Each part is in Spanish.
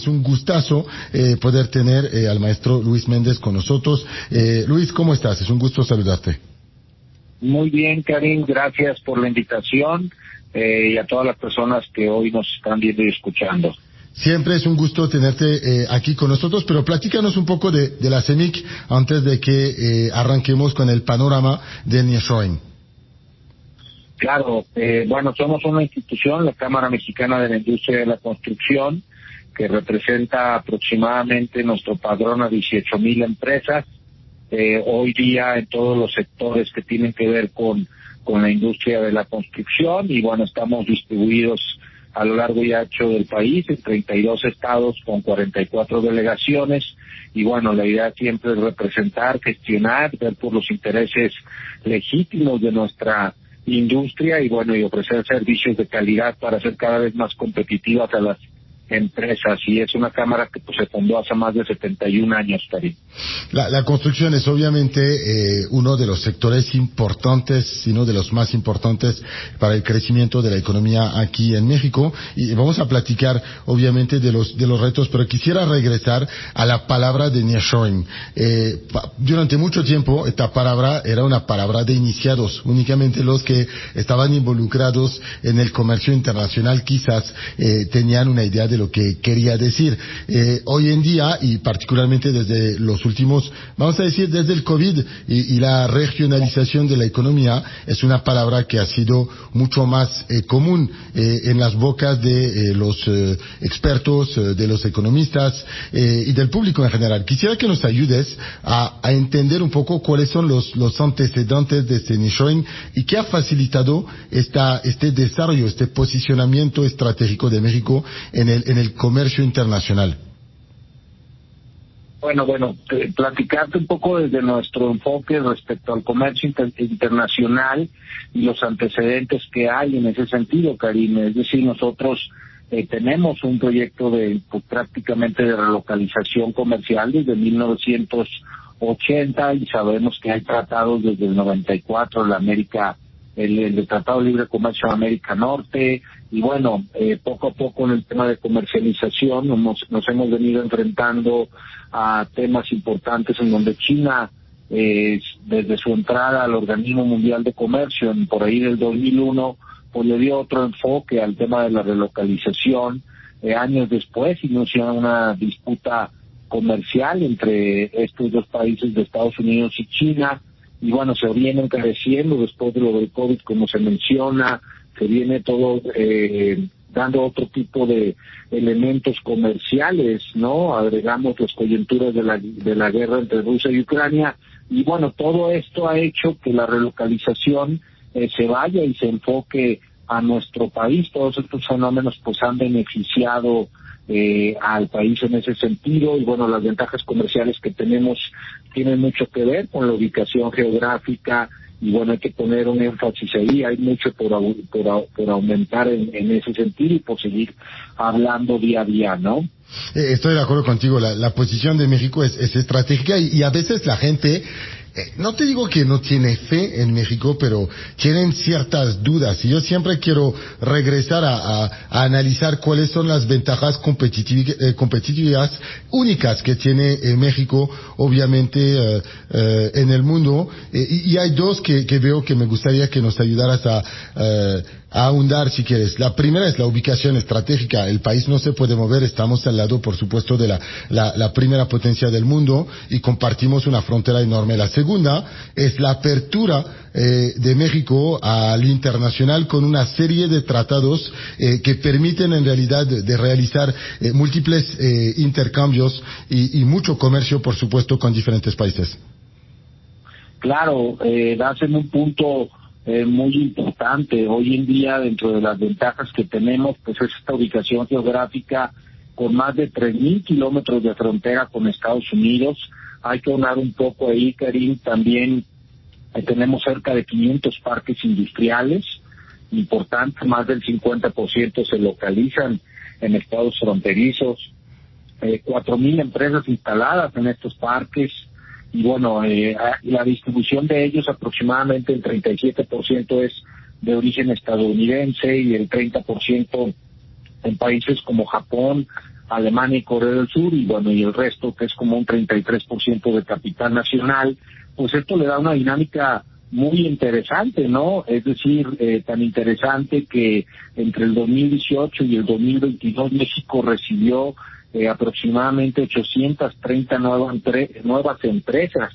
es un gustazo poder tener al maestro Luis Méndez con nosotros. Luis, ¿cómo estás? Es un gusto saludarte. Muy bien, Karim, gracias por la invitación y a todas las personas que hoy nos están viendo y escuchando. Siempre es un gusto tenerte aquí con nosotros, pero platícanos un poco de la CEMIC antes de que arranquemos con el panorama del nearshoring. Claro, bueno, somos una institución, la Cámara Mexicana de la Industria de la Construcción, que representa aproximadamente nuestro padrón a 18,000 empresas, hoy día en todos los sectores que tienen que ver con la industria de la construcción, y bueno, estamos distribuidos a lo largo y ancho del país, en 32 estados con 44 delegaciones, y bueno, la idea siempre es representar, gestionar, ver por los intereses legítimos de nuestra industria y bueno, y ofrecer servicios de calidad para ser cada vez más competitivas a las empresas, y es una cámara que pues se fundó hace más de 71 años, Karim. La construcción es obviamente uno de los sectores importantes, sino de los más importantes para el crecimiento de la economía aquí en México, y vamos a platicar obviamente de los retos, pero quisiera regresar a la palabra de nearshoring. Durante mucho tiempo esta palabra era una palabra de iniciados, únicamente los que estaban involucrados en el comercio internacional quizás tenían una idea de lo que quería decir. Hoy en día, y particularmente desde los últimos, vamos a decir desde el COVID y la regionalización de la economía, es una palabra que ha sido mucho más común en las bocas de los expertos, de los economistas y del público en general. Quisiera que nos ayudes a entender un poco cuáles son los antecedentes de este nearshoring y qué ha facilitado este desarrollo, este posicionamiento estratégico de México en el comercio internacional. Bueno, platicarte un poco desde nuestro enfoque respecto al comercio internacional y los antecedentes que hay en ese sentido, Karim. Es decir, nosotros tenemos un proyecto de prácticamente de relocalización comercial desde 1980 y sabemos que hay tratados desde el 94, el Tratado de Libre Comercio de América Norte, y bueno, poco a poco en el tema de comercialización nos hemos venido enfrentando a temas importantes en donde China, desde su entrada al Organismo Mundial de Comercio, por ahí del 2001, pues le dio otro enfoque al tema de la relocalización. Años después inició una disputa comercial entre estos dos países de Estados Unidos y China, y bueno, se viene encareciendo después de lo del COVID, como se menciona, se viene todo dando otro tipo de elementos comerciales, ¿no? Agregamos las coyunturas de la guerra entre Rusia y Ucrania, y bueno, todo esto ha hecho que la relocalización se vaya y se enfoque a nuestro país. Todos estos fenómenos pues han beneficiado al país en ese sentido, y bueno, las ventajas comerciales que tenemos tienen mucho que ver con la ubicación geográfica, y bueno, hay que poner un énfasis ahí. Hay mucho por aumentar en ese sentido y por seguir hablando día a día, ¿no? Estoy de acuerdo contigo, la posición de México es estratégica, y a veces la gente no te digo que no tiene fe en México, pero tienen ciertas dudas, y yo siempre quiero regresar a analizar cuáles son las ventajas competitivas únicas que tiene México, obviamente, en el mundo, y hay dos que veo que me gustaría que nos ayudaras a ahondar, si quieres. La primera es la ubicación estratégica. El país no se puede mover, estamos al lado, por supuesto, de la primera potencia del mundo, y compartimos una frontera enorme. La segunda es la apertura de México al internacional con una serie de tratados que permiten en realidad de realizar múltiples intercambios y mucho comercio, por supuesto, con diferentes países. Claro, das en un punto muy importante. Hoy en día, dentro de las ventajas que tenemos, pues es esta ubicación geográfica con más de 3,000 kilómetros de frontera con Estados Unidos. Hay que hablar un poco ahí, Karim, también tenemos cerca de 500 parques industriales importantes, más del 50% se localizan en estados fronterizos, 4,000 empresas instaladas en estos parques, y bueno, la distribución de ellos aproximadamente el 37% es de origen estadounidense y el 30% en países como Japón, Alemania y Corea del Sur, y bueno, y el resto, que es como un 33% de capital nacional, pues esto le da una dinámica muy interesante, ¿no? Es decir, tan interesante que entre el 2018 y el 2022 México recibió aproximadamente 830 nuevas empresas,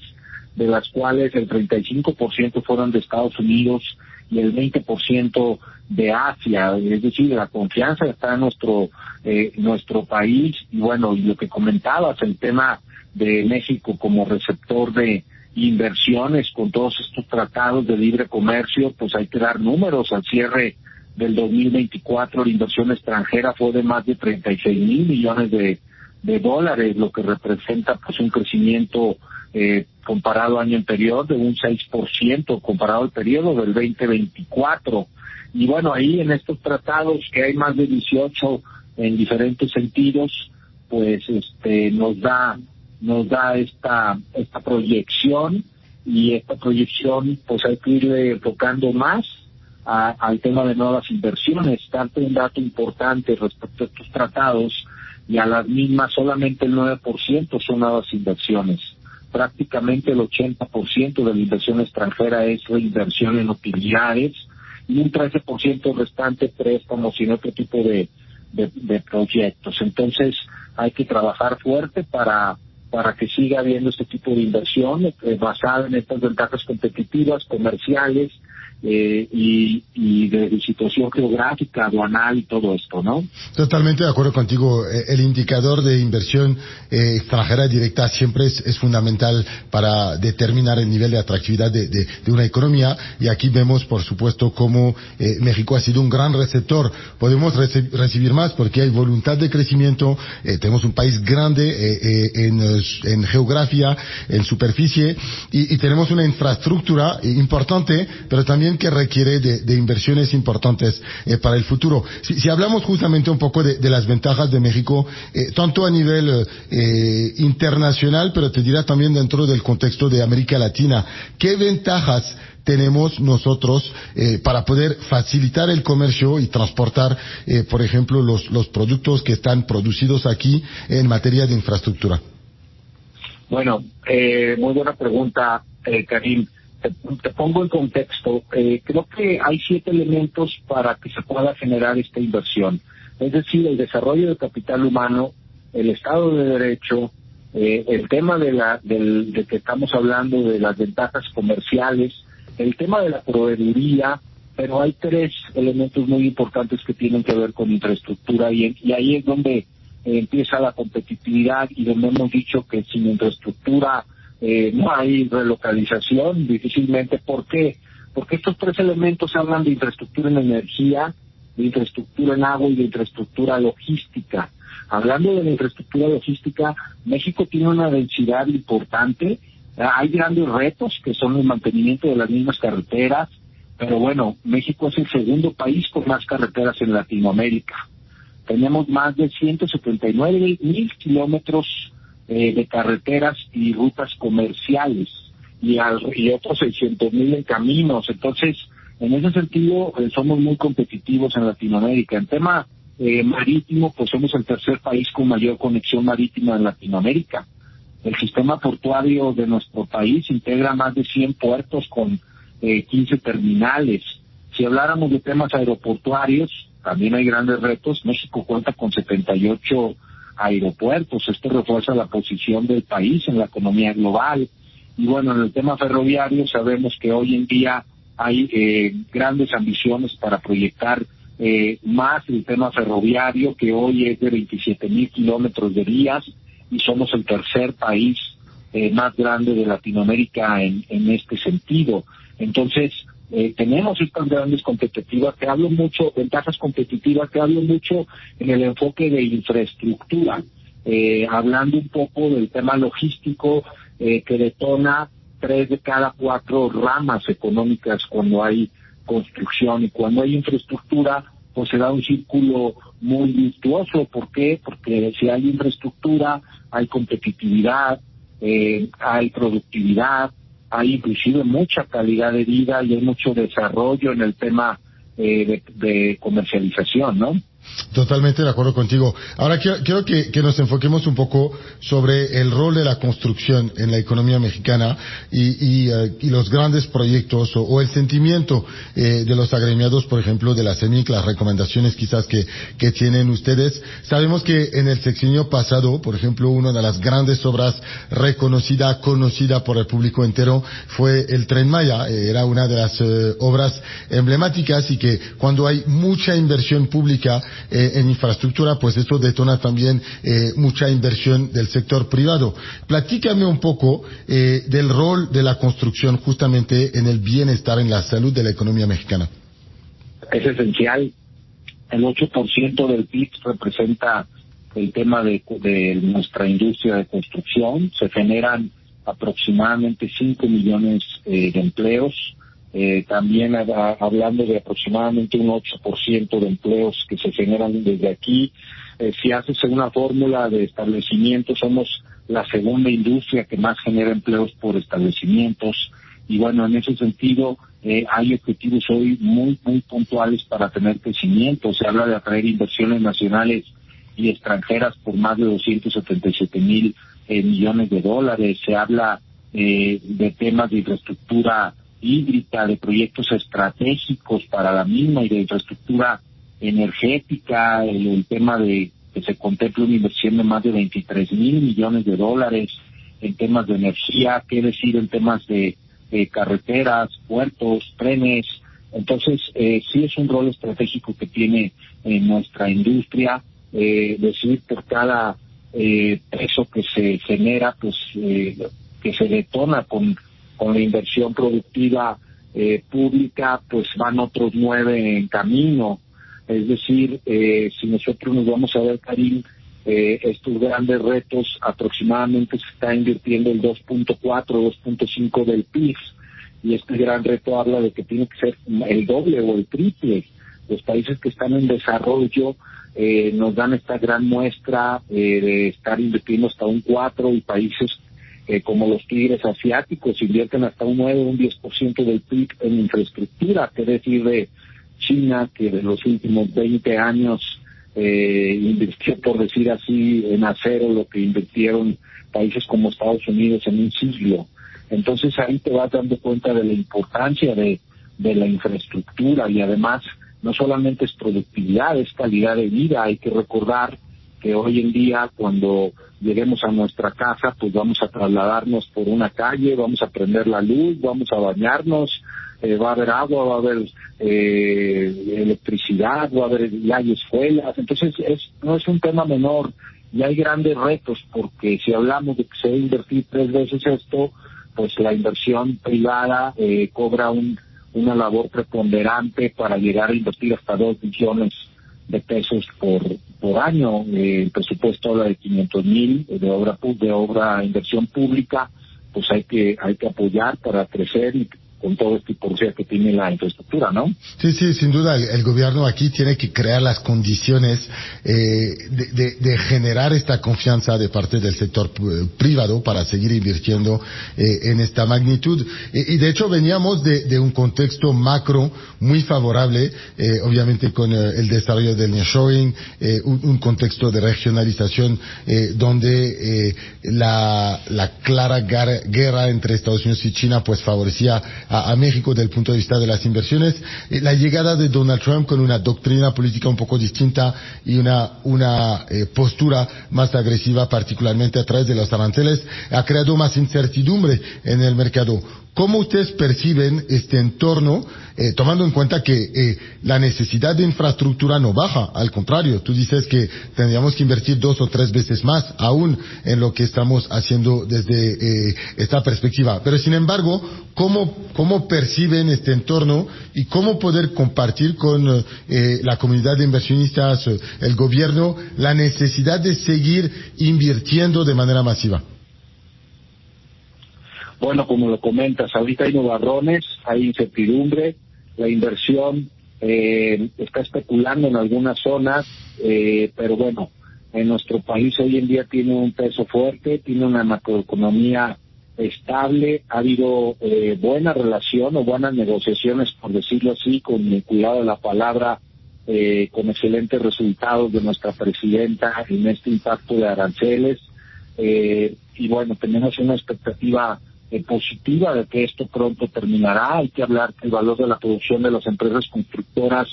de las cuales el 35% fueron de Estados Unidos y el 20% de Asia. Es decir, la confianza está en nuestro país. Y bueno, y lo que comentabas, el tema de México como receptor de inversiones con todos estos tratados de libre comercio, pues hay que dar números. Al cierre del 2024 la inversión extranjera fue de más de 36,000 millones de dólares, lo que representa pues un crecimiento comparado al año anterior de un 6% comparado al periodo del 2024. Y bueno, ahí en estos tratados, que hay más de 18 en diferentes sentidos, pues nos da esta proyección, y esta proyección pues hay que irle enfocando más al tema de nuevas inversiones. Tanto un dato importante respecto a estos tratados, y a las mismas solamente el 9% son nuevas inversiones. Prácticamente el 80% de la inversión extranjera es reinversión en utilidades, y un 13% restante préstamos y en otro tipo de proyectos. Entonces hay que trabajar fuerte para que siga habiendo este tipo de inversión basada en estas ventajas competitivas, comerciales, y de situación geográfica, aduanal y todo esto, ¿no? Totalmente de acuerdo contigo. El indicador de inversión extranjera directa siempre es fundamental para determinar el nivel de atractividad de una economía, y aquí vemos, por supuesto, cómo México ha sido un gran receptor. Podemos recibir más porque hay voluntad de crecimiento. Tenemos un país grande en geografía, en superficie, y tenemos una infraestructura importante, pero también que requiere de inversiones importantes para el futuro. Si hablamos justamente un poco de las ventajas de México, tanto a nivel internacional, pero te dirá también dentro del contexto de América Latina, ¿qué ventajas tenemos nosotros para poder facilitar el comercio y transportar, por ejemplo, los productos que están producidos aquí en materia de infraestructura? Bueno, muy buena pregunta, Karim. Te pongo en contexto. Creo que hay 7 elementos para que se pueda generar esta inversión. Es decir, el desarrollo del capital humano, el Estado de Derecho, el tema de que estamos hablando de las ventajas comerciales, el tema de la proveeduría, pero hay 3 elementos muy importantes que tienen que ver con infraestructura, y ahí es donde empieza la competitividad, y donde hemos dicho que sin infraestructura no hay relocalización difícilmente. ¿Por qué? Porque estos 3 elementos hablan de infraestructura en energía, de infraestructura en agua y de infraestructura logística. Hablando de la infraestructura logística, México tiene una densidad importante. Hay grandes retos que son el mantenimiento de las mismas carreteras, pero bueno, México es el segundo país con más carreteras en Latinoamérica. Tenemos más de 179,000 kilómetros de carreteras y rutas comerciales, y otros 600,000 en caminos. Entonces, en ese sentido, somos muy competitivos en Latinoamérica. En tema marítimo, pues somos el tercer país con mayor conexión marítima en Latinoamérica. El sistema portuario de nuestro país integra más de 100 puertos con 15 terminales. Si habláramos de temas aeroportuarios, también hay grandes retos. México cuenta con 78 aeropuertos. Esto refuerza la posición del país en la economía global. Y bueno, en el tema ferroviario sabemos que hoy en día hay grandes ambiciones para proyectar más el tema ferroviario, que hoy es de 27,000 kilómetros de vías, y somos el tercer país más grande de Latinoamérica en este sentido. Entonces, tenemos estas grandes competitivas, que hablo mucho, ventajas competitivas, que hablo mucho en el enfoque de infraestructura, hablando un poco del tema logístico, que detona 3 de cada 4 ramas económicas cuando hay construcción, y cuando hay infraestructura, pues se da un círculo muy virtuoso. ¿Por qué? Porque si hay infraestructura, hay competitividad, hay productividad, hay inclusive mucha calidad de vida, y hay mucho desarrollo en el tema de comercialización, ¿no? Totalmente de acuerdo contigo. Ahora quiero que nos enfoquemos un poco sobre el rol de la construcción en la economía mexicana y los grandes proyectos o el sentimiento de los agremiados, por ejemplo, de la CEMIC, las recomendaciones quizás que tienen ustedes. Sabemos que en el sexenio pasado, por ejemplo, una de las grandes obras conocida por el público entero fue el Tren Maya. Era una de las obras emblemáticas, y que cuando hay mucha inversión pública en infraestructura, pues esto detona también mucha inversión del sector privado. Platícame un poco del rol de la construcción justamente en el bienestar, en la salud de la economía mexicana. Es esencial. El 8% del PIB representa el tema de nuestra industria de construcción. Se generan aproximadamente 5 millones de empleos. También hablando de aproximadamente un 8% de empleos que se generan desde aquí. Si haces una fórmula de establecimientos, somos la segunda industria que más genera empleos por establecimientos. Y bueno, en ese sentido, hay objetivos hoy muy puntuales para tener crecimiento. Se habla de atraer inversiones nacionales y extranjeras por más de 277,000 millones de dólares. Se habla de temas de infraestructura hídrica, de proyectos estratégicos para la misma y de infraestructura energética, el tema de que se contempla una inversión de más de 23,000 millones de dólares en temas de energía, qué decir en temas de carreteras, puertos, trenes. Entonces, sí es un rol estratégico que tiene nuestra industria. Decir por cada peso que se genera, pues que se detona con la inversión productiva pública, pues van otros 9 en camino. Es decir, si nosotros nos vamos a ver, Karim, estos grandes retos, aproximadamente se está invirtiendo el 2.4, 2.5 del PIB, y este gran reto habla de que tiene que ser el doble o el triple. Los países que están en desarrollo nos dan esta gran muestra de estar invirtiendo hasta un 4, y países como los tigres asiáticos invierten hasta un 9 o un 10% del PIB en infraestructura. ¿Qué decir de China, que de los últimos 20 años invirtió, por decir así, en acero lo que invirtieron países como Estados Unidos en un siglo? Entonces ahí te vas dando cuenta de la importancia de la infraestructura, y además no solamente es productividad, es calidad de vida. Hay que recordar que hoy en día, cuando lleguemos a nuestra casa, pues vamos a trasladarnos por una calle, vamos a prender la luz, vamos a bañarnos, va a haber agua, va a haber electricidad, ya hay escuelas. Entonces no es un tema menor, y hay grandes retos, porque si hablamos de que se debe invertir 3 veces esto, pues la inversión privada cobra una labor preponderante para llegar a invertir hasta 2 billones de pesos por año. El presupuesto habla de 500,000 de obra inversión pública. Pues hay que apoyar para crecer, y con todo este potencial que tiene la infraestructura, ¿no? Sí, sin duda, el gobierno aquí tiene que crear las condiciones de generar esta confianza de parte del sector privado para seguir invirtiendo en esta magnitud. Y de hecho veníamos de un contexto macro muy favorable, obviamente con el desarrollo del nearshoring, un contexto de regionalización donde la clara guerra entre Estados Unidos y China pues favorecía a México desde el punto de vista de las inversiones. La llegada de Donald Trump con una doctrina política un poco distinta y una postura más agresiva, particularmente a través de los aranceles, ha creado más incertidumbre en el mercado. ¿Cómo ustedes perciben este entorno, tomando en cuenta que la necesidad de infraestructura no baja? Al contrario, tú dices que tendríamos que invertir 2 o 3 veces más aún en lo que estamos haciendo desde esta perspectiva. Pero sin embargo, ¿cómo perciben este entorno y cómo poder compartir con la comunidad de inversionistas, el gobierno, la necesidad de seguir invirtiendo de manera masiva? Bueno, como lo comentas, ahorita hay nubarrones, hay incertidumbre, la inversión está especulando en algunas zonas, pero bueno, en nuestro país hoy en día tiene un peso fuerte, tiene una macroeconomía estable, ha habido buena relación o buenas negociaciones, por decirlo así, con el cuidado de la palabra, con excelentes resultados de nuestra presidenta en este impacto de aranceles. Y bueno, tenemos una expectativa positiva de que esto pronto terminará. Hay que hablar que el valor de la producción de las empresas constructoras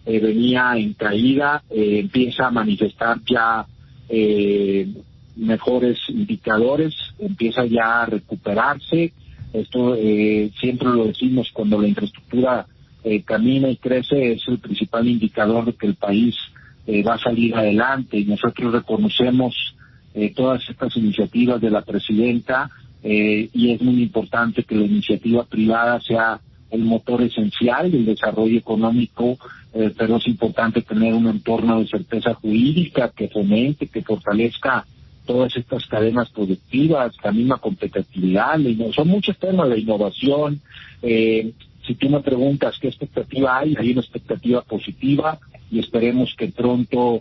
venía en caída, empieza a manifestar ya mejores indicadores, empieza ya a recuperarse. Esto siempre lo decimos, cuando la infraestructura camina y crece, es el principal indicador de que el país va a salir adelante, y nosotros reconocemos todas estas iniciativas de la presidenta, y es muy importante que la iniciativa privada sea el motor esencial del desarrollo económico, pero es importante tener un entorno de certeza jurídica que fomente, que fortalezca todas estas cadenas productivas, la misma competitividad. Son muchos temas, de innovación. Si tú me preguntas qué expectativa hay una expectativa positiva, y esperemos que pronto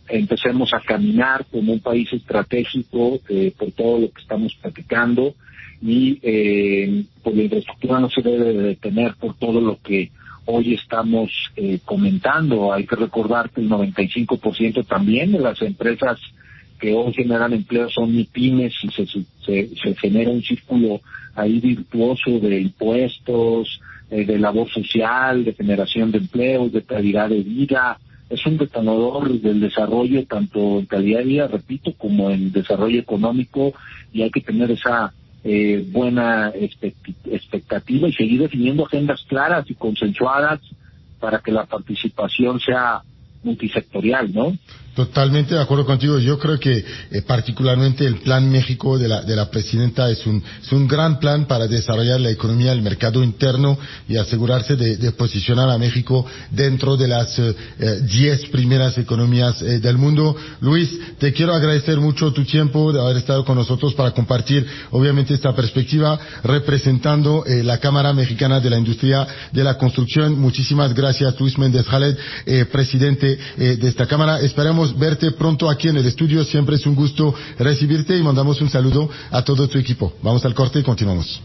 empecemos a caminar como un país estratégico por todo lo que estamos platicando, y pues la infraestructura no se debe de detener por todo lo que hoy estamos comentando. Hay que recordar que el 95% también de las empresas que hoy generan empleo son MIPYMES, y se genera un círculo ahí virtuoso de impuestos, de labor social, de generación de empleos, de calidad de vida. Es un detonador del desarrollo, tanto en calidad de vida, repito, como en desarrollo económico, y hay que tener esa buena expectativa y seguir definiendo agendas claras y consensuadas para que la participación sea multisectorial, ¿no? Totalmente de acuerdo contigo. Yo creo que particularmente el Plan México de la presidenta es un gran plan para desarrollar la economía, el mercado interno, y asegurarse de posicionar a México dentro de las 10 primeras economías del mundo. Luis, te quiero agradecer mucho tu tiempo, de haber estado con nosotros para compartir obviamente esta perspectiva representando la Cámara Mexicana de la Industria de la Construcción. Muchísimas gracias, Luis Méndez Jaled, presidente de esta Cámara. Esperamos verte pronto aquí en el estudio. Siempre es un gusto recibirte, y mandamos un saludo a todo tu equipo. Vamos al corte y continuamos.